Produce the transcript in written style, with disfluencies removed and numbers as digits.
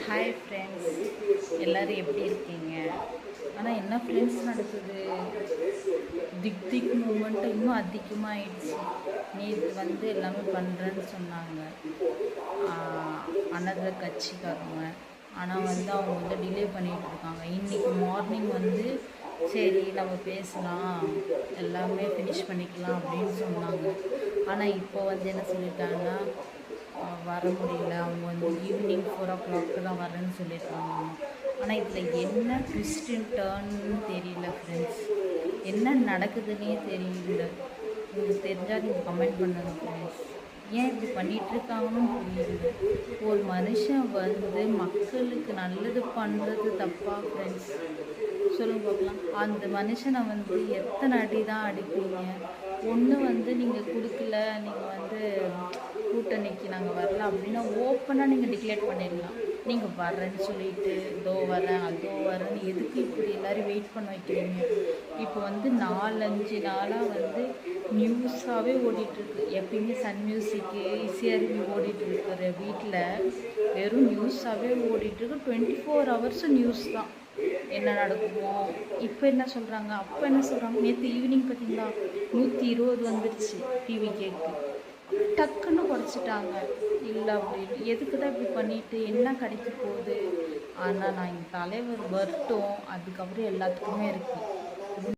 Hi friends, எல்லோரும் எப்படி இருக்கீங்க? ஆனால் என்ன ஃப்ரெண்ட்ஸ் நடக்குது, திக் திக் மூமெண்ட்டு இன்னும் அதிகமாகிடுச்சு. நேற்று எல்லாமே பண்ணுறேன்னு சொன்னாங்க அனதர் கட்சிக்காரங்க. ஆனால் அவங்க டிலே பண்ணிகிட்டு இருக்காங்க. இன்றைக்கி மார்னிங் சரி நம்ம பேசலாம், எல்லாமே ஃபினிஷ் பண்ணிக்கலாம் அப்படின்னு சொன்னாங்க. ஆனால் இப்போ என்ன சொல்லிட்டாங்கன்னா வர முடியல, அவங்க ஈவினிங் 4 o'clock தான் வரேன்னு சொல்லியிருக்காங்க. ஆனால் இதில் என்ன ட்விஸ்டின் டர்ன்னு தெரியல ஃப்ரெண்ட்ஸ். என்ன நடக்குதுன்னே தெரியல. உங்களுக்கு தெரிஞ்சால் நீங்கள் கமெண்ட் பண்ணுங்கள் ஃப்ரெண்ட்ஸ். ஏன் இப்படி பண்ணிகிட்ருக்காங்கன்னு புரியல. ஒரு மனுஷன் மக்களுக்கு நல்லது பண்ணுறது தப்பா ஃப்ரெண்ட்ஸ்? சொல்லுங்க பார்க்கலாம். அந்த மனுஷனை எத்தனை அடி தான் அடிப்பீங்க? ஒன்று நீங்கள் கொடுக்கல, நீங்கள் கூட்டணிக்கு நாங்கள் வரல அப்படின்னா ஓப்பனாக நீங்கள் டிக்ளேர் பண்ணிடலாம். நீங்கள் வரேன்னு சொல்லிட்டு இதோ வரேன் அதோ வரேன்னு எதுக்கு இப்படி எல்லோரும் வெயிட் பண்ண வைக்கிறீங்க? இப்போ 4-5 நாளாக நியூஸாகவே ஓடிட்டுருக்கு. எப்பயுமே சன் மியூசிக்கு இசையருவி ஓடிட்டுருக்கிற வீட்டில் வெறும் நியூஸாகவே ஓடிட்டுருக்கு. 24 hours நியூஸ் தான். என்ன நடக்குமோ? இப்போ என்ன சொல்கிறாங்க, அப்போ என்ன சொல்கிறாங்க? நேற்று ஈவினிங் பார்த்தீங்களா 120 வந்துருச்சு டிவி கேக்கு. டக்குன்னு குறைச்சிட்டாங்க. இல்லை அப்படின்னு எதுக்கு தான் இப்படி பண்ணிவிட்டு என்ன கிடைக்க போகுது? ஆனால் நான் எங்கள் தலைவர் வரட்டும், அதுக்கப்புறம் எல்லாத்துக்குமே இருக்குது.